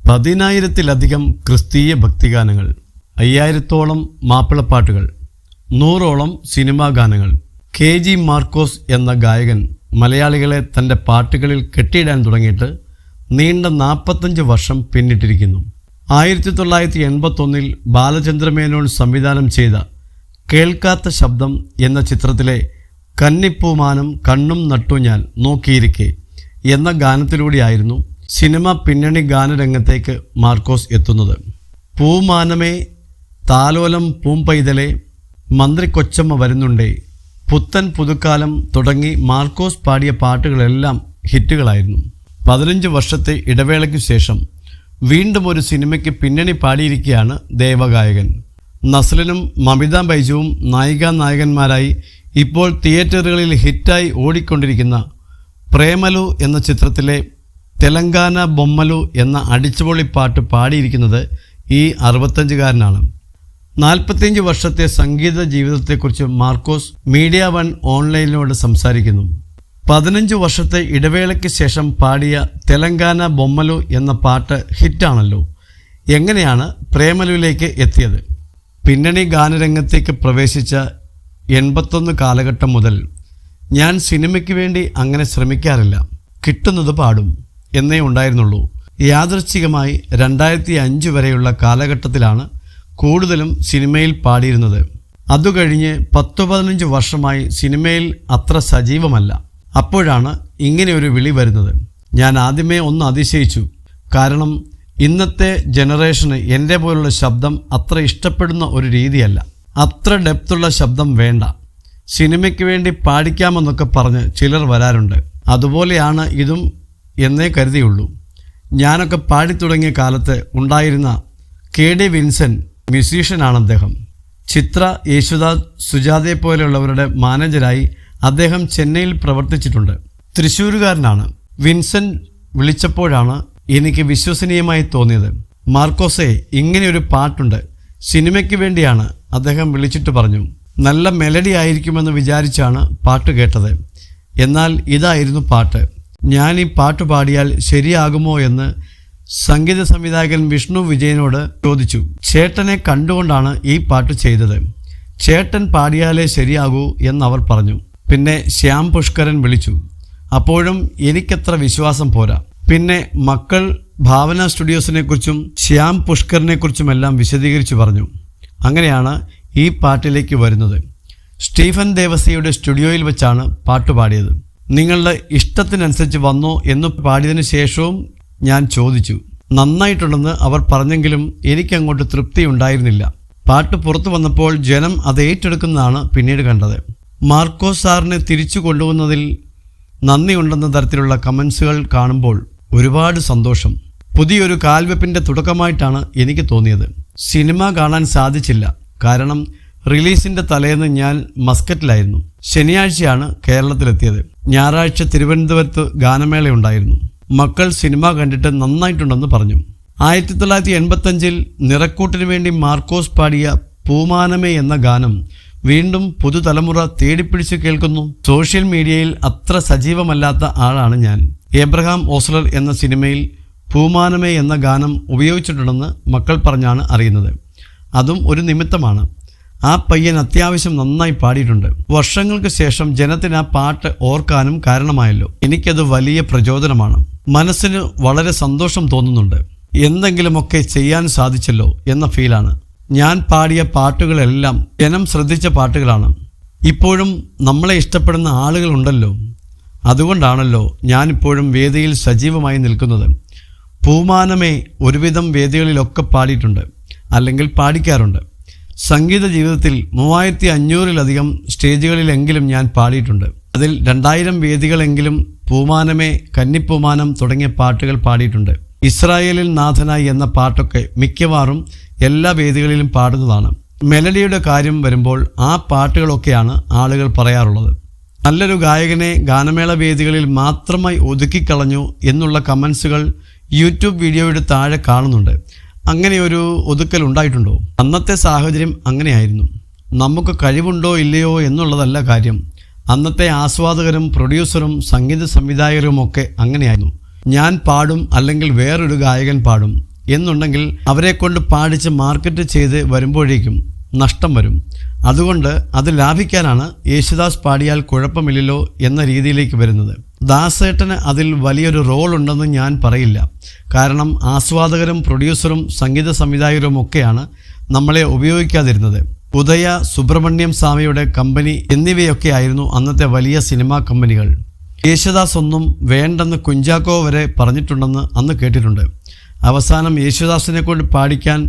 10,000-ലധികം ക്രിസ്തീയ ഭക്തിഗാനങ്ങൾ, 5,000-ഓളം മാപ്പിളപ്പാട്ടുകൾ, 100-ഓളം സിനിമാ ഗാനങ്ങൾ. KG മാർക്കോസ് എന്ന ഗായകൻ മലയാളികളെ തൻ്റെ പാട്ടുകളിൽ കെട്ടിയിടാൻ തുടങ്ങിയിട്ട് നീണ്ട 45 വർഷം പിന്നിട്ടിരിക്കുന്നു. 1981 ബാലചന്ദ്രമേനോൻ സംവിധാനം ചെയ്ത കേൾക്കാത്ത ശബ്ദം എന്ന ചിത്രത്തിലെ കന്നിപ്പൂമാനം കണ്ണും നട്ടു ഞാൻ നോക്കിയിരിക്കെ എന്ന ഗാനത്തിലൂടെയായിരുന്നു സിനിമ പിന്നണി ഗാനരംഗത്തേക്ക് മാർക്കോസ് എത്തുന്നത്. പൂമാനമേ, താലോലം പൂമ്പൈതലേ, മന്ത്രി കൊച്ചമ്മ വരുന്നുണ്ടേ, പുത്തൻ പുതുക്കാലം തുടങ്ങി മാർക്കോസ് പാടിയ പാട്ടുകളെല്ലാം ഹിറ്റുകളായിരുന്നു. 15 വർഷത്തെ ഇടവേളയ്ക്കു ശേഷം വീണ്ടും ഒരു സിനിമയ്ക്ക് പിന്നണി പാടിയിരിക്കുകയാണ് ദേവഗായകൻ. നസ്ലിനും മമിത ബൈജുവും നായികാനായകന്മാരായി ഇപ്പോൾ തിയേറ്ററുകളിൽ ഹിറ്റായി ഓടിക്കൊണ്ടിരിക്കുന്ന പ്രേമലു എന്ന ചിത്രത്തിലെ തെലങ്കാന ബൊമ്മലു എന്ന അടിച്ചുപൊളിപ്പാട്ട് പാടിയിരിക്കുന്നത് ഈ 65-കാരനാണ്. 45 വർഷത്തെ സംഗീത ജീവിതത്തെക്കുറിച്ച് മാർക്കോസ് മീഡിയ വൺ ഓൺലൈനിനോട് സംസാരിക്കുന്നു. 15 വർഷത്തെ ഇടവേളയ്ക്ക് ശേഷം പാടിയ തെലങ്കാന ബൊമ്മലു എന്ന പാട്ട് ഹിറ്റാണല്ലോ. എങ്ങനെയാണ് പ്രേമലുവിലേക്ക് എത്തിയത്? പിന്നണി ഗാനരംഗത്തേക്ക് പ്രവേശിച്ച 81 കാലഘട്ടം മുതൽ ഞാൻ സിനിമയ്ക്ക് വേണ്ടി അങ്ങനെ ശ്രമിക്കാറില്ല, കിട്ടുന്നത് പാടും എന്നേ ഉണ്ടായിരുന്നുള്ളൂ. യാദൃച്ഛികമായി 2005 വരെയുള്ള കാലഘട്ടത്തിലാണ് കൂടുതലും സിനിമയിൽ പാടിയിരുന്നത്. അതുകഴിഞ്ഞ് 10-15 വർഷമായി സിനിമയിൽ അത്ര സജീവമല്ല. അപ്പോഴാണ് ഇങ്ങനെ ഒരു വിളി വരുന്നത്. ഞാൻ ആദ്യമേ ഒന്ന് അതിശയിച്ചു. കാരണം ഇന്നത്തെ ജനറേഷന് എൻ്റെ പോലുള്ള ശബ്ദം അത്ര ഇഷ്ടപ്പെടുന്ന ഒരു രീതിയല്ല. അത്ര ഡെപ്തുള്ള ശബ്ദം വേണ്ട, സിനിമയ്ക്ക് വേണ്ടി പാടിക്കാമെന്നൊക്കെ പറഞ്ഞ് ചിലർ വരാറുണ്ട്. അതുപോലെയാണ് ഇതും എന്നേ കരുതിയുള്ളൂ. ഞാനൊക്കെ പാടിത്തുടങ്ങിയ കാലത്ത് ഉണ്ടായിരുന്ന KD വിൻസെൻ്റ് മ്യൂസീഷ്യനാണ് അദ്ദേഹം. ചിത്ര, യേശുദാസ്, സുജാതയെ പോലെയുള്ളവരുടെ മാനേജരായി അദ്ദേഹം ചെന്നൈയിൽ പ്രവർത്തിച്ചിട്ടുണ്ട്. തൃശ്ശൂരുകാരനാണ്. വിൻസെൻ്റ് വിളിച്ചപ്പോഴാണ് എനിക്ക് വിശ്വസനീയമായി തോന്നിയത്. മാർക്കോസേ, ഇങ്ങനെയൊരു പാട്ടുണ്ട്, സിനിമയ്ക്ക് വേണ്ടിയാണ് അദ്ദേഹം വിളിച്ചിട്ട് പറഞ്ഞു. നല്ല മെലഡി ആയിരിക്കുമെന്ന് വിചാരിച്ചാണ് പാട്ട് കേട്ടത്. എന്നാൽ ഇതായിരുന്നു പാട്ട്. ഞാൻ ഈ പാട്ട് പാടിയാൽ ശരിയാകുമോ എന്ന് സംഗീത സംവിധായകൻ വിഷ്ണു വിജയനോട് ചോദിച്ചു. ചേട്ടനെ കണ്ടുകൊണ്ടാണ് ഈ പാട്ട് ചെയ്തത്. ചേട്ടൻ പാടിയാലേ ശരിയാകൂ എന്നവർ പറഞ്ഞു. പിന്നെ ശ്യാം പുഷ്കരൻ വിളിച്ചു. അപ്പോഴും എനിക്കത്ര വിശ്വാസം പോരാ. പിന്നെ മക്കൾ ഭാവന സ്റ്റുഡിയോസിനെക്കുറിച്ചും ശ്യാം പുഷ്കറിനെക്കുറിച്ചുമെല്ലാം വിശദീകരിച്ചു പറഞ്ഞു. അങ്ങനെയാണ് ഈ പാട്ടിലേക്ക് വരുന്നത്. സ്റ്റീഫൻ ദേവസിയുടെ സ്റ്റുഡിയോയിൽ വെച്ചാണ് പാട്ട് പാടിയത്. നിങ്ങളുടെ ഇഷ്ടത്തിനനുസരിച്ച് വന്നോ എന്ന് പാടിയതിനു ശേഷവും ഞാൻ ചോദിച്ചു. നന്നായിട്ടുണ്ടെന്ന് അവർ പറഞ്ഞെങ്കിലും എനിക്കങ്ങോട്ട് തൃപ്തി ഉണ്ടായിരുന്നില്ല. പാട്ട് പുറത്തു വന്നപ്പോൾ ജനം അത് ഏറ്റെടുക്കുന്നതാണ് പിന്നീട് കണ്ടത്. മാർക്കോസ് സാറിനെ തിരിച്ചു കൊണ്ടുവന്നതിൽ നന്ദിയുണ്ടെന്ന തരത്തിലുള്ള കമൻസുകൾ കാണുമ്പോൾ ഒരുപാട് സന്തോഷം. പുതിയൊരു കാൽവെപ്പിൻ്റെ തുടക്കമായിട്ടാണ് എനിക്ക് തോന്നിയത്. സിനിമ കാണാൻ സാധിച്ചില്ല, കാരണം റിലീസിൻ്റെ തലേന്ന് ഞാൻ മസ്കറ്റിലായിരുന്നു. ശനിയാഴ്ചയാണ് കേരളത്തിലെത്തിയത്. ഞായറാഴ്ച തിരുവനന്തപുരത്ത് ഗാനമേളയുണ്ടായിരുന്നു. മക്കൾ സിനിമ കണ്ടിട്ട് നന്നായിട്ടുണ്ടെന്ന് പറഞ്ഞു. 1985 നിറക്കൂട്ടിന് വേണ്ടി മാർക്കോസ് പാടിയ പൂമാനമേ എന്ന ഗാനം വീണ്ടും പുതുതലമുറ തേടിപ്പിടിച്ച് കേൾക്കുന്നു. സോഷ്യൽ മീഡിയയിൽ അത്ര സജീവമല്ലാത്ത ആളാണ് ഞാൻ. എബ്രഹാം ഓസ്ലർ എന്ന സിനിമയിൽ പൂമാനമേ എന്ന ഗാനം ഉപയോഗിച്ചിട്ടുണ്ടെന്ന് മക്കൾ പറഞ്ഞാണ് അറിയുന്നത്. അതും ഒരു നിമിത്തമാണ്. ആ പയ്യൻ അത്യാവശ്യം നന്നായി പാടിയിട്ടുണ്ട്. വർഷങ്ങൾക്ക് ശേഷം ജനത്തിന് ആ പാട്ട് ഓർക്കാനും കാരണമായല്ലോ. എനിക്കത് വലിയ പ്രചോദനമാണ്. മനസ്സിന് വളരെ സന്തോഷം തോന്നുന്നുണ്ട്. എന്തെങ്കിലുമൊക്കെ ചെയ്യാൻ സാധിച്ചല്ലോ എന്ന ഫീലാണ്. ഞാൻ പാടിയ പാട്ടുകളെല്ലാം ജനം ശ്രദ്ധിച്ച പാട്ടുകളാണ്. ഇപ്പോഴും നമ്മളെ ഇഷ്ടപ്പെടുന്ന ആളുകളുണ്ടല്ലോ. അതുകൊണ്ടാണല്ലോ ഞാനിപ്പോഴും വേദിയിൽ സജീവമായി നിൽക്കുന്നത്. പൂമാനമേ ഒരുവിധം വേദികളിലൊക്കെ പാടിയിട്ടുണ്ട്, അല്ലെങ്കിൽ പാടിക്കാറുണ്ട്. സംഗീത ജീവിതത്തിൽ 3500-ലധികം സ്റ്റേജുകളിലെങ്കിലും ഞാൻ പാടിയിട്ടുണ്ട്. അതിൽ 2000 വേദികളെങ്കിലും പൂമാനമേ, കന്നിപ്പൂമാനം തുടങ്ങിയ പാട്ടുകൾ പാടിയിട്ടുണ്ട്. ഇസ്രായേലിൽ നാഥനായി എന്ന പാട്ടൊക്കെ മിക്കവാറും എല്ലാ വേദികളിലും പാടുന്നതാണ്. മെലഡിയുടെ കാര്യം വരുമ്പോൾ ആ പാട്ടുകളൊക്കെയാണ് ആളുകൾ പറയാറുള്ളത്. നല്ലൊരു ഗായകനെ ഗാനമേള വേദികളിൽ മാത്രമായി ഒതുക്കിക്കളഞ്ഞു എന്നുള്ള കമൻസുകൾ യൂട്യൂബ് വീഡിയോയുടെ താഴെ കാണുന്നുണ്ട്. അങ്ങനെ ഒരു ഒതുക്കൽ ഉണ്ടായിട്ടുണ്ടോ? അന്നത്തെ സാഹചര്യം അങ്ങനെയായിരുന്നു. നമുക്ക് കഴിവുണ്ടോ ഇല്ലയോ എന്നുള്ളതല്ല കാര്യം. അന്നത്തെ ആസ്വാദകരും പ്രൊഡ്യൂസറും സംഗീത സംവിധായകരുമൊക്കെ അങ്ങനെയായിരുന്നു. ഞാൻ പാടും അല്ലെങ്കിൽ വേറൊരു ഗായകൻ പാടും, എന്നുണ്ടെങ്കിൽ അവരെ കൊണ്ട് പാടിച്ച് മാർക്കറ്റ് ചെയ്ത് വരുമ്പോഴേക്കും നഷ്ടം വരും. അതുകൊണ്ട് അത് ലാഭിക്കാനാണ് യേശുദാസ് പാടിയാൽ കുഴപ്പമില്ലല്ലോ എന്ന രീതിയിലേക്ക് വരുന്നത്. ദാസേട്ടന് അതിൽ വലിയൊരു റോൾ ഉണ്ടെന്ന് ഞാൻ പറയില്ല. കാരണം ആസ്വാദകരും പ്രൊഡ്യൂസറും സംഗീത സംവിധായകരും ഒക്കെയാണ് നമ്മളെ ഉപയോഗിക്കാതിരുന്നത്. ഉദയ, സുബ്രഹ്മണ്യം സ്വാമിയുടെ കമ്പനി എന്നിവയൊക്കെ ആയിരുന്നു അന്നത്തെ വലിയ സിനിമാ കമ്പനികൾ. യേശുദാസ് ഒന്നും വേണ്ടെന്ന് കുഞ്ചാക്കോ വരെ പറഞ്ഞിട്ടുണ്ടെന്ന് അന്ന് കേട്ടിട്ടുണ്ട്. അവസാനം യേശുദാസിനെ കൊണ്ട് പാടിക്കാൻ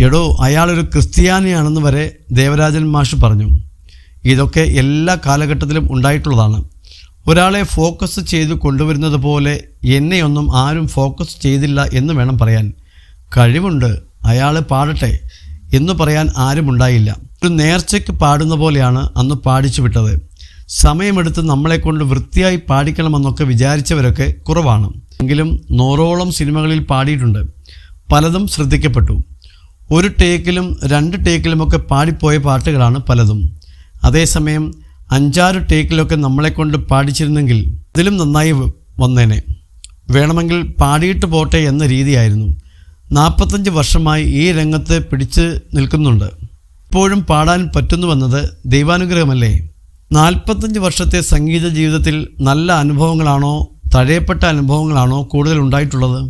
എടോ അയാളൊരു ക്രിസ്ത്യാനിയാണെന്ന് വരെ ദേവരാജൻ മാഷ് പറഞ്ഞു. ഇതൊക്കെ എല്ലാ കാലഘട്ടത്തിലും ഉണ്ടായിട്ടുള്ളതാണ്. ഒരാളെ ഫോക്കസ് ചെയ്ത് കൊണ്ടുവരുന്നത് പോലെ എന്നെയൊന്നും ആരും ഫോക്കസ് ചെയ്തില്ല എന്ന് വേണം പറയാൻ. കഴിവുണ്ട്, അയാൾ പാടട്ടെ എന്ന് പറയാൻ ആരും ഉണ്ടായില്ല. ഒരു നേർച്ചയ്ക്ക് പാടുന്ന പോലെയാണ് അന്ന് പാടിച്ചു വിട്ടത്. സമയമെടുത്ത് നമ്മളെക്കൊണ്ട് വൃത്തിയായി പാടിക്കണമെന്നൊക്കെ വിചാരിച്ചവരൊക്കെ കുറവാണ്. എങ്കിലും 100ഓളം സിനിമകളിൽ പാടിയിട്ടുണ്ട്. പലതും ശ്രദ്ധിക്കപ്പെട്ടു. 1 ടേക്കിലും 2 ടേക്കിലുമൊക്കെ പാടിപ്പോയ പാട്ടുകളാണ് പലതും. അതേസമയം 5-6 ടേക്കിലൊക്കെ നമ്മളെക്കൊണ്ട് പാടിച്ചിരുന്നെങ്കിൽ ഇതിലും നന്നായി വന്നേനെ. വേണമെങ്കിൽ പാടിയിട്ട് പോട്ടെ എന്ന രീതിയായിരുന്നു. 45 വർഷമായി ഈ രംഗത്ത് പിടിച്ച് നിൽക്കുന്നുണ്ട്. ഇപ്പോഴും പാടാൻ പറ്റുന്നുവെന്നത് ദൈവാനുഗ്രഹമല്ലേ? 45 വർഷത്തെ സംഗീത ജീവിതത്തിൽ നല്ല അനുഭവങ്ങളാണോ തഴയപ്പെട്ട അനുഭവങ്ങളാണോ കൂടുതൽ ഉണ്ടായിട്ടുള്ളത്?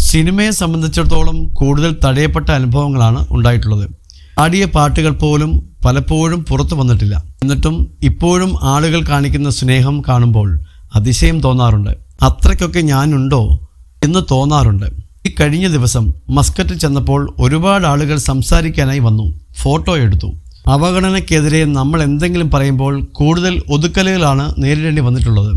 സിനിമയെ സംബന്ധിച്ചിടത്തോളം കൂടുതൽ തഴയപ്പെട്ട അനുഭവങ്ങളാണ് ഉണ്ടായിട്ടുള്ളത്. പാടിയ പാട്ടുകൾ പോലും പലപ്പോഴും പുറത്തു വന്നിട്ടില്ല. എന്നിട്ടും ഇപ്പോഴും ആളുകൾ കാണിക്കുന്ന സ്നേഹം കാണുമ്പോൾ അതിശയം തോന്നാറുണ്ട്. അത്രയ്ക്കൊക്കെ ഞാനുണ്ടോ എന്ന് തോന്നാറുണ്ട്. ഈ കഴിഞ്ഞ ദിവസം മസ്കറ്റിൽ ചെന്നപ്പോൾ ഒരുപാട് ആളുകൾ സംസാരിക്കാനായി വന്നു, ഫോട്ടോ എടുത്തു. അവഗണനയ്ക്കെതിരെ നമ്മൾ എന്തെങ്കിലും പറയുമ്പോൾ കൂടുതൽ ഒതുക്കലുകളാണ് നേരിടേണ്ടി വന്നിട്ടുള്ളത്.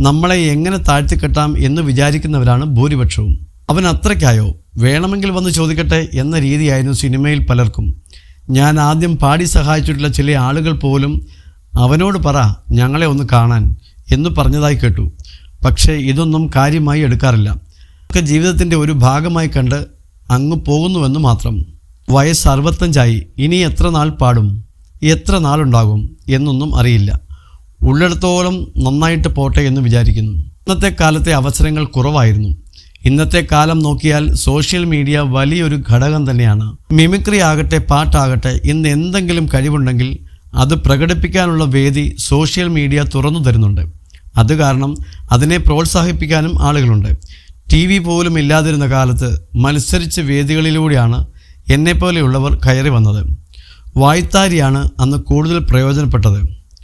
നമ്മളെ എങ്ങനെ താഴ്ത്തിക്കെട്ടാം എന്ന് വിചാരിക്കുന്നവരാണ് ഭൂരിപക്ഷവും. അവൻ അത്രയ്ക്കായോ, വേണമെങ്കിൽ വന്ന് ചോദിക്കട്ടെ എന്ന രീതിയായിരുന്നു സിനിമയിൽ പലർക്കും. ഞാൻ ആദ്യം പാടി സഹായിച്ചിട്ടുള്ള ചില ആളുകൾ പോലും അവനോട് പറ ഞങ്ങളെ ഒന്ന് കാണാൻ എന്ന് പറഞ്ഞതായി കേട്ടു. പക്ഷേ ഇതൊന്നും കാര്യമായി എടുക്കാറില്ല. ഒക്കെ ജീവിതത്തിൻ്റെ ഒരു ഭാഗമായി കണ്ട് അങ്ങ് പോകുന്നുവെന്ന് മാത്രം. വയസ്സ് 65ആയി, ഇനി എത്ര നാൾ പാടും, എത്ര നാളുണ്ടാകും എന്നൊന്നും അറിയില്ല. ഉള്ളിടത്തോളം നന്നായിട്ട് പോട്ടെ എന്ന് വിചാരിക്കുന്നു. ഇന്നത്തെ കാലത്തെ അവസരങ്ങൾ കുറവായിരുന്നു. ഇന്നത്തെ കാലം നോക്കിയാൽ സോഷ്യൽ മീഡിയ വലിയൊരു ഘടകം തന്നെയാണ്. മിമിക്രി ആകട്ടെ പാട്ടാകട്ടെ, ഇന്ന് എന്തെങ്കിലും കഴിവുണ്ടെങ്കിൽ അത് പ്രകടിപ്പിക്കാനുള്ള വേദി സോഷ്യൽ മീഡിയ തുറന്നു തരുന്നുണ്ട്. അത് കാരണം അതിനെ പ്രോത്സാഹിപ്പിക്കാനും ആളുകളുണ്ട്. TV പോലും ഇല്ലാതിരുന്ന കാലത്ത് മത്സരിച്ച വേദികളിലൂടെയാണ് എന്നെപ്പോലെയുള്ളവർ കയറി വന്നത്. വായ്ത്താരിയാണ് അന്ന് കൂടുതൽ പ്രയോജനപ്പെട്ടത്.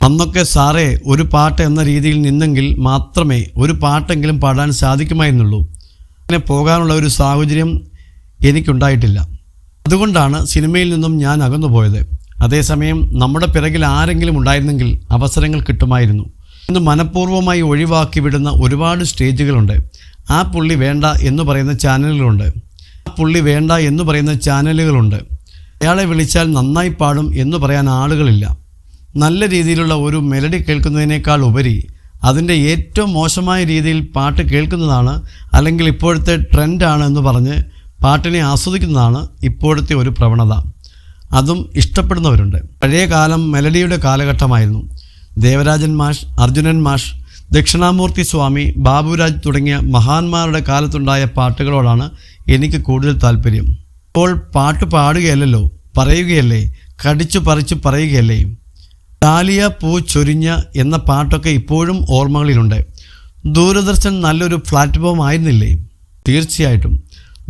അന്നൊക്കെ സാറേ ഒരു പാട്ട് എന്ന രീതിയിൽ നിന്നെങ്കിൽ മാത്രമേ ഒരു പാട്ടെങ്കിലും പാടാൻ സാധിക്കുമായിരുന്നുള്ളൂ. അങ്ങനെ പോകാനുള്ള ഒരു സാഹചര്യം എനിക്കുണ്ടായിട്ടില്ല. അതുകൊണ്ടാണ് സിനിമയിൽ നിന്നും ഞാൻ അകന്നുപോയത്. അതേസമയം നമ്മുടെ പിറകിൽ ആരെങ്കിലും ഉണ്ടായിരുന്നെങ്കിൽ അവസരങ്ങൾ കിട്ടുമായിരുന്നു. ഇന്ന് മനഃപൂർവ്വമായി ഒഴിവാക്കി വിടുന്ന ഒരുപാട് സ്റ്റേജുകളുണ്ട്. ആ പുള്ളി വേണ്ട എന്ന് പറയുന്ന ചാനലുകളുണ്ട്. അയാളെ വിളിച്ചാൽ നന്നായി പാടും എന്ന് പറയാൻ ആളുകളില്ല. നല്ല രീതിയിലുള്ള ഒരു മെലഡി കേൾക്കുന്നതിനേക്കാൾ ഉപരി അതിൻ്റെ ഏറ്റവും മോശമായ രീതിയിൽ പാട്ട് കേൾക്കുന്നതാണ്, അല്ലെങ്കിൽ ഇപ്പോഴത്തെ ട്രെൻഡാണ് എന്ന് പറഞ്ഞ് പാട്ടിനെ ആസ്വദിക്കുന്നതാണ് ഇപ്പോഴത്തെ ഒരു പ്രവണത. അതും ഇഷ്ടപ്പെടുന്നവരുണ്ട്. പഴയ കാലം മെലഡിയുടെ കാലഘട്ടമായിരുന്നു. ദേവരാജൻ മാഷ്, അർജുനൻ മാഷ്, ദക്ഷിണാമൂർത്തി സ്വാമി, ബാബുരാജ് തുടങ്ങിയ മഹാന്മാരുടെ കാലത്തുണ്ടായ പാട്ടുകളോടാണ് എനിക്ക് കൂടുതൽ താല്പര്യം. ഇപ്പോൾ പാട്ട് പാടുകയല്ലോ, പറയുകയല്ലേ, കടിച്ചു പറിച്ചു പറയുകയല്ലേ. ഡാലിയ പൂ ചൊരിഞ്ഞ എന്ന പാട്ടൊക്കെ ഇപ്പോഴും ഓർമ്മകളിലുണ്ട്. ദൂരദർശൻ നല്ലൊരു പ്ലാറ്റ്ഫോം ആയിരുന്നില്ലേ? തീർച്ചയായിട്ടും.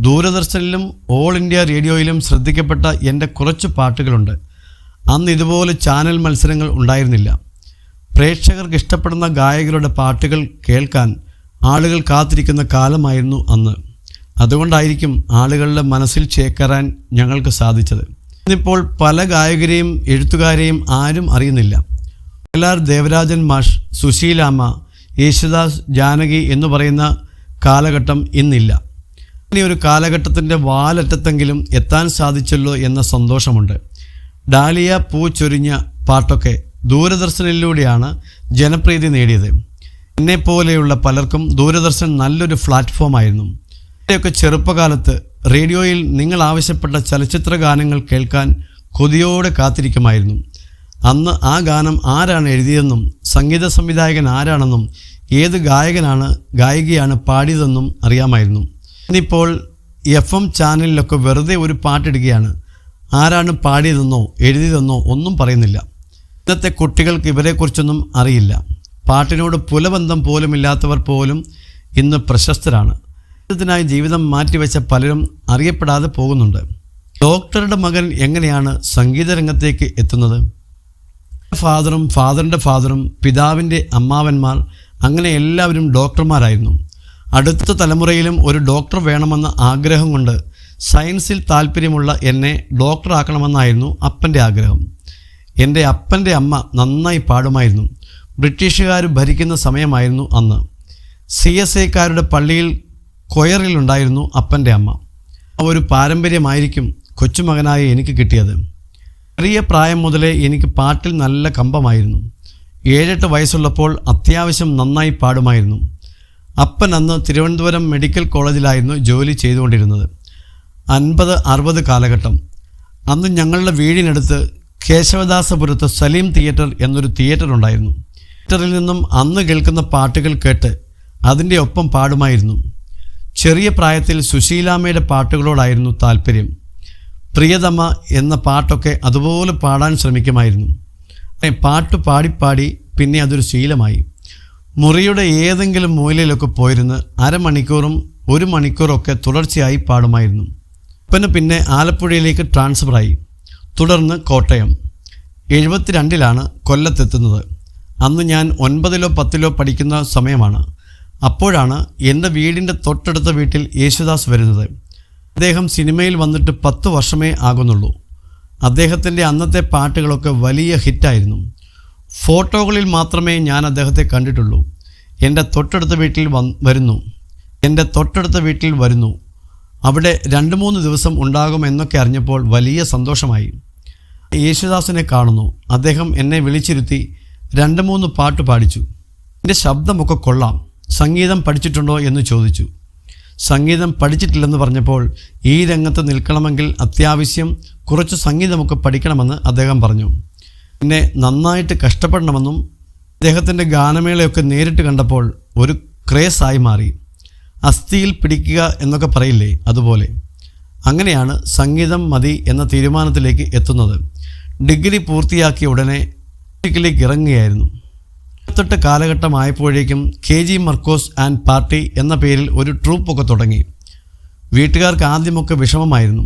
ദൂരദർശനിലും ഓൾ ഇന്ത്യ റേഡിയോയിലും ശ്രദ്ധിക്കപ്പെട്ട എൻ്റെ കുറച്ച് പാട്ടുകളുണ്ട്. അന്ന് ഇതുപോലെ ചാനൽ മത്സരങ്ങൾ ഉണ്ടായിരുന്നില്ല. പ്രേക്ഷകർക്ക് ഇഷ്ടപ്പെടുന്ന ഗായകരുടെ പാട്ടുകൾ കേൾക്കാൻ ആളുകൾ കാത്തിരിക്കുന്ന കാലമായിരുന്നു അന്ന്. അതുകൊണ്ടായിരിക്കും ആളുകളുടെ മനസ്സിൽ ചേക്കേറാൻ ഞങ്ങൾക്ക് സാധിച്ചത്. ഇന്നിപ്പോൾ പല ഗായകരെയും എഴുത്തുകാരെയും ആരും അറിയുന്നില്ല. ദേവരാജൻ മാഷ്, സുശീലാമ്മ, യേശുദാസ്, ജാനകി എന്ന് പറയുന്ന കാലഘട്ടം ഇന്നില്ല. ഇനി ഒരു കാലഘട്ടത്തിൻ്റെ വാലറ്റത്തെങ്കിലും എത്താൻ സാധിച്ചല്ലോ എന്ന സന്തോഷമുണ്ട്. ഡാലിയ പൂ ചൊരിഞ്ഞ പാട്ടൊക്കെ ദൂരദർശനിലൂടെയാണ് ജനപ്രീതി നേടിയത്. എന്നെപ്പോലെയുള്ള പലർക്കും ദൂരദർശൻ നല്ലൊരു പ്ലാറ്റ്ഫോമായിരുന്നു. ഇവയൊക്കെ ചെറുപ്പകാലത്ത് റേഡിയോയിൽ നിങ്ങൾ ആവശ്യപ്പെട്ട ചലച്ചിത്ര ഗാനങ്ങൾ കേൾക്കാൻ കൊതിയോടെ കാത്തിരിക്കുമായിരുന്നു. അന്ന് ആ ഗാനം ആരാണ് എഴുതിയതെന്നും സംഗീത സംവിധായകൻ ആരാണെന്നും ഏത് ഗായകനാണ് ഗായികയാണ് പാടിയതെന്നും അറിയാമായിരുന്നു. ഇന്നിപ്പോൾ FM ചാനലിലൊക്കെ വെറുതെ ഒരു പാട്ടിടുകയാണ്. ആരാണ് പാടിയതെന്നോ എഴുതിയതെന്നോ ഒന്നും പറയുന്നില്ല. ഇന്നത്തെ കുട്ടികൾക്ക് ഇവരെക്കുറിച്ചൊന്നും അറിയില്ല. പാട്ടിനോട് പുലബന്ധം പോലുമില്ലാത്തവർ പോലും ഇന്ന് പ്രശസ്തരാണ്. ഇതിനായി ജീവിതം മാറ്റിവെച്ച പലരും അറിയപ്പെടാതെ പോകുന്നുണ്ട്. ഡോക്ടറുടെ മകൻ എങ്ങനെയാണ് സംഗീത രംഗത്തേക്ക് എത്തുന്നത്? ഫാദറും ഫാദറിൻ്റെ ഫാദറും പിതാവിൻ്റെ അമ്മാവന്മാർ അങ്ങനെ എല്ലാവരും ഡോക്ടർമാരായിരുന്നു. അടുത്ത തലമുറയിലും ഒരു ഡോക്ടർ വേണമെന്ന ആഗ്രഹം കൊണ്ട് സയൻസിൽ താല്പര്യമുള്ള എന്നെ ഡോക്ടറാക്കണമെന്നായിരുന്നു അപ്പൻ്റെ ആഗ്രഹം. എൻ്റെ അപ്പൻ്റെ അമ്മ നന്നായി പാടുമായിരുന്നു. ബ്രിട്ടീഷുകാർ ഭരിക്കുന്ന സമയമായിരുന്നു അന്ന്. CSIക്കാരുടെ പള്ളിയിൽ കൊയറിലുണ്ടായിരുന്നു അപ്പൻ്റെ അമ്മ. ഒരു പാരമ്പര്യമായിരിക്കും കൊച്ചുമകനായ എനിക്ക് കിട്ടിയത്. ചെറിയ പ്രായം മുതലേ എനിക്ക് പാട്ടിൽ നല്ല കമ്പമായിരുന്നു. 7-8 വയസ്സുള്ളപ്പോൾ അത്യാവശ്യം നന്നായി പാടുമായിരുന്നു. അപ്പൻ അന്ന് തിരുവനന്തപുരം മെഡിക്കൽ കോളേജിലായിരുന്നു ജോലി ചെയ്തുകൊണ്ടിരുന്നത്. 50-60 കാലഘട്ടം. അന്ന് ഞങ്ങളുടെ വീടിനടുത്ത് കേശവദാസപുരത്ത് സലീം തിയേറ്റർ എന്നൊരു തിയേറ്റർ ഉണ്ടായിരുന്നു. തിയേറ്ററിൽ നിന്നും അന്ന് കേൾക്കുന്ന പാട്ടുകൾ കേട്ട് അതിൻ്റെ ഒപ്പം പാടുമായിരുന്നു. ചെറിയ പ്രായത്തിൽ സുശീലാമ്മയുടെ പാട്ടുകളോടായിരുന്നു താല്പര്യം. പ്രിയതമ എന്ന പാട്ടൊക്കെ അതുപോലെ പാടാൻ ശ്രമിക്കുമായിരുന്നു. പാട്ട് പാടിപ്പാടി പിന്നെ അതൊരു ശീലമായി. മുറിയുടെ ഏതെങ്കിലും മൂലയിലൊക്കെ പോയിരുന്ന് അരമണിക്കൂറും 1 മണിക്കൂറൊക്കെ തുടർച്ചയായി പാടുമായിരുന്നു. പിന്നെ ആലപ്പുഴയിലേക്ക് ട്രാൻസ്ഫറായി. തുടർന്ന് കോട്ടയം. 72-ലാണ് കൊല്ലത്തെത്തുന്നത്. അന്ന് ഞാൻ 9-ലോ 10-ലോ പഠിക്കുന്ന സമയമാണ്. അപ്പോഴാണ് എൻ്റെ വീടിൻ്റെ തൊട്ടടുത്ത വീട്ടിൽ യേശുദാസ് വരുന്നത്. അദ്ദേഹം സിനിമയിൽ വന്നിട്ട് 10 വർഷമേ ആകുന്നുള്ളൂ. അദ്ദേഹത്തിൻ്റെ അന്നത്തെ പാട്ടുകളൊക്കെ വലിയ ഹിറ്റായിരുന്നു. ഫോട്ടോകളിൽ മാത്രമേ ഞാൻ അദ്ദേഹത്തെ കണ്ടിട്ടുള്ളൂ. എൻ്റെ തൊട്ടടുത്ത വീട്ടിൽ വരുന്നു. അവിടെ 2-3 ദിവസം ഉണ്ടാകുമെന്നൊക്കെ അറിഞ്ഞപ്പോൾ വലിയ സന്തോഷമായി. യേശുദാസിനെ കാണുന്നു. അദ്ദേഹം എന്നെ വിളിച്ചിരുത്തി 2-3 പാട്ട് പാടിച്ചു. എൻ്റെ ശബ്ദമൊക്കെ കൊള്ളാം, സംഗീതം പഠിച്ചിട്ടുണ്ടോ എന്ന് ചോദിച്ചു. സംഗീതം പഠിച്ചിട്ടില്ലെന്ന് പറഞ്ഞപ്പോൾ ഈ രംഗത്ത് നിൽക്കണമെങ്കിൽ അത്യാവശ്യം കുറച്ച് സംഗീതമൊക്കെ പഠിക്കണമെന്ന് അദ്ദേഹം പറഞ്ഞു. പിന്നെ നന്നായിട്ട് കഷ്ടപ്പെടണമെന്നും അദ്ദേഹത്തിൻ്റെ ഗാനമേളയൊക്കെ നേരിട്ട് കണ്ടപ്പോൾ ഒരു ക്രേസായി മാറി. അസ്ഥിയിൽ പിടിക്കുക എന്നൊക്കെ പറയില്ലേ, അതുപോലെ. അങ്ങനെയാണ് സംഗീതം മതി എന്ന തീരുമാനത്തിലേക്ക് എത്തുന്നത്. ഡിഗ്രി പൂർത്തിയാക്കിയ ഉടനെ ിലേക്ക് ഇറങ്ങുകയായിരുന്നു. 28 കാലഘട്ടമായപ്പോഴേക്കും KG മർക്കോസ് ആൻഡ് പാർട്ടി എന്ന പേരിൽ ഒരു ട്രൂപ്പൊക്കെ തുടങ്ങി. വീട്ടുകാർക്ക് ആദ്യമൊക്കെ വിഷമമായിരുന്നു.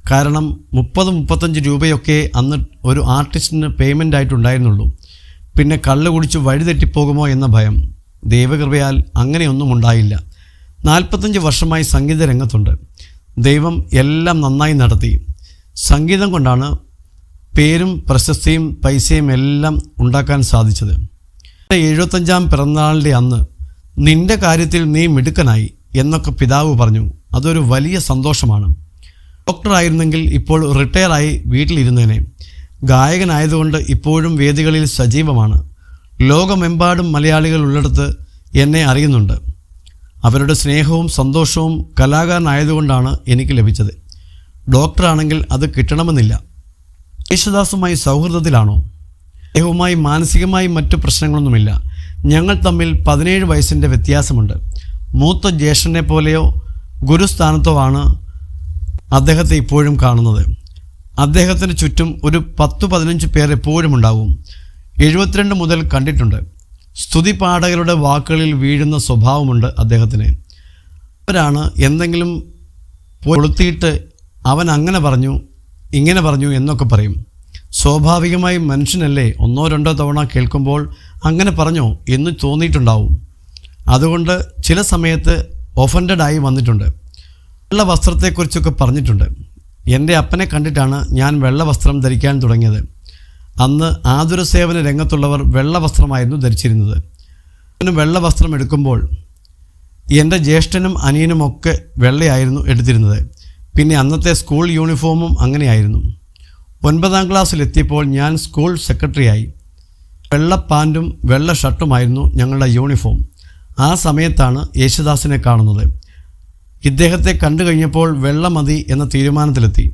കാരണം 30-35 രൂപയൊക്കെ അന്ന് ഒരു ആർട്ടിസ്റ്റിന് പേയ്മെൻ്റ് ആയിട്ടുണ്ടായിരുന്നുള്ളൂ. പിന്നെ കള്ള് കുടിച്ച് വഴിതെറ്റിപ്പോകുമോ എന്ന ഭയം. ദൈവകൃപയാൽ അങ്ങനെയൊന്നും ഉണ്ടായില്ല. 45 വർഷമായി സംഗീത രംഗത്തുണ്ട്. ദൈവം എല്ലാം നന്നായി നടത്തി. സംഗീതം കൊണ്ടാണ് പേരും പ്രശസ്തിയും പൈസയും എല്ലാം ഉണ്ടാക്കാൻ സാധിച്ചത്. 75-ാം പിറന്നാളിൻ്റെ അന്ന് നിൻ്റെ കാര്യത്തിൽ നീ മിടുക്കനായി എന്നൊക്കെ പിതാവ് പറഞ്ഞു. അതൊരു വലിയ സന്തോഷമാണ്. ഡോക്ടറായിരുന്നെങ്കിൽ ഇപ്പോൾ റിട്ടയറായി വീട്ടിലിരുന്നേനെ. ഗായകനായതുകൊണ്ട് ഇപ്പോഴും വേദികളിൽ സജീവമാണ്. ലോകമെമ്പാടും മലയാളികൾ ഉള്ളിടത്ത് എന്നെ അറിയുന്നുണ്ട്. അവരുടെ സ്നേഹവും സന്തോഷവും കലാകാരനായതുകൊണ്ടാണ് എനിക്ക് ലഭിച്ചത്. ഡോക്ടറാണെങ്കിൽ അത് കിട്ടണമെന്നില്ല. യേശുദാസുമായി സൗഹൃദത്തിലാണോ? അദ്ദേഹവുമായി മാനസികമായി മറ്റു പ്രശ്നങ്ങളൊന്നുമില്ല. ഞങ്ങൾ തമ്മിൽ 17 വയസ്സിൻ്റെ വ്യത്യാസമുണ്ട്. മൂത്ത ജ്യേഷ്ഠനെ പോലെയോ ഗുരുസ്ഥാനത്തോ ആണ് അദ്ദേഹത്തെ ഇപ്പോഴും കാണുന്നത്. അദ്ദേഹത്തിന് ചുറ്റും ഒരു 10-15 പേർ എപ്പോഴും ഉണ്ടാവും. 72 മുതൽ കണ്ടിട്ടുണ്ട്. സ്തുതിപാഠകരുടെ വാക്കുകളിൽ വീഴുന്ന സ്വഭാവമുണ്ട് അദ്ദേഹത്തിന്. അവരാണ് എന്തെങ്കിലും കൊളുത്തിയിട്ട് അവൻ അങ്ങനെ പറഞ്ഞു ഇങ്ങനെ പറഞ്ഞു എന്നൊക്കെ പറയും. സ്വാഭാവികമായി മനുഷ്യനല്ലേ, 1-2 തവണ കേൾക്കുമ്പോൾ അങ്ങനെ പറഞ്ഞോ എന്ന് തോന്നിയിട്ടുണ്ടാവും. അതുകൊണ്ട് ചില സമയത്ത് ഒഫൻഡായി വന്നിട്ടുണ്ട്. വെള്ള വസ്ത്രത്തെക്കുറിച്ചൊക്കെ പറഞ്ഞിട്ടുണ്ട്. എൻ്റെ അപ്പനെ കണ്ടിട്ടാണ് ഞാൻ വെള്ള വസ്ത്രം ധരിക്കാൻ തുടങ്ങിയത്. അന്ന് ആതുര സേവന രംഗത്തുള്ളവർ വെള്ള വസ്ത്രമായിരുന്നു ധരിച്ചിരുന്നത്. വെള്ള വസ്ത്രം എടുക്കുമ്പോൾ എൻ്റെ ജ്യേഷ്ഠനും അനിയനുമൊക്കെ വെള്ളയായിരുന്നു എടുത്തിരുന്നത്. പിന്നെ അന്നത്തെ സ്കൂൾ യൂണിഫോമും അങ്ങനെയായിരുന്നു. 9-ാം ക്ലാസ്സിലെത്തിയപ്പോൾ ഞാൻ സ്കൂൾ സെക്രട്ടറിയായി. വെള്ള പാൻറ്റും വെള്ള ഷർട്ടുമായിരുന്നു ഞങ്ങളുടെ യൂണിഫോം. ആ സമയത്താണ് യേശുദാസിനെ കാണുന്നത്. ഇദ്ദേഹത്തെ കണ്ടു കഴിഞ്ഞപ്പോൾ വെള്ള മതി എന്ന തീരുമാനത്തിലെത്തി.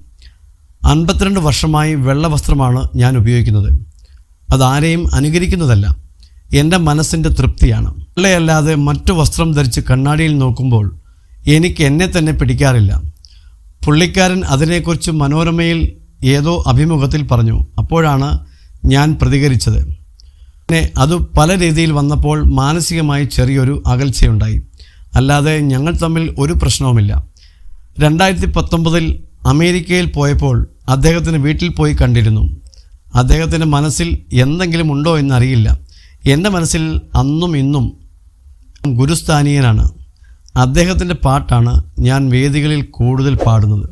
52 വർഷമായി വെള്ള വസ്ത്രമാണ് ഞാൻ ഉപയോഗിക്കുന്നത്. അതാരെയും അനുകരിക്കുന്നതല്ല, എൻ്റെ മനസ്സിൻ്റെ തൃപ്തിയാണ്. വെള്ളയല്ലാതെ മറ്റു വസ്ത്രം ധരിച്ച് കണ്ണാടിയിൽ നോക്കുമ്പോൾ എനിക്ക് എന്നെ തന്നെ പിടിക്കാറില്ല. പുള്ളിക്കാരൻ അതിനെക്കുറിച്ച് മനോരമയിൽ ഏതോ അഭിമുഖത്തിൽ പറഞ്ഞു. അപ്പോഴാണ് ഞാൻ പ്രതികരിച്ചത്. പിന്നെ അത് പല രീതിയിൽ വന്നപ്പോൾ മാനസികമായി ചെറിയൊരു അകൽച്ചയുണ്ടായി. അല്ലാതെ ഞങ്ങൾ തമ്മിൽ ഒരു പ്രശ്നവുമില്ല. 2019 അമേരിക്കയിൽ പോയപ്പോൾ അദ്ദേഹത്തിന് വീട്ടിൽ പോയി കണ്ടിരുന്നു. അദ്ദേഹത്തിൻ്റെ മനസ്സിൽ എന്തെങ്കിലും ഉണ്ടോ എന്നറിയില്ല. എൻ്റെ മനസ്സിൽ അന്നും ഇന്നും ഗുരുസ്ഥാനീയനാണ്. അദ്ദേഹത്തിൻ്റെ പാട്ടാണ് ഞാൻ വേദികളിൽ കൂടുതൽ പാടുന്നത്.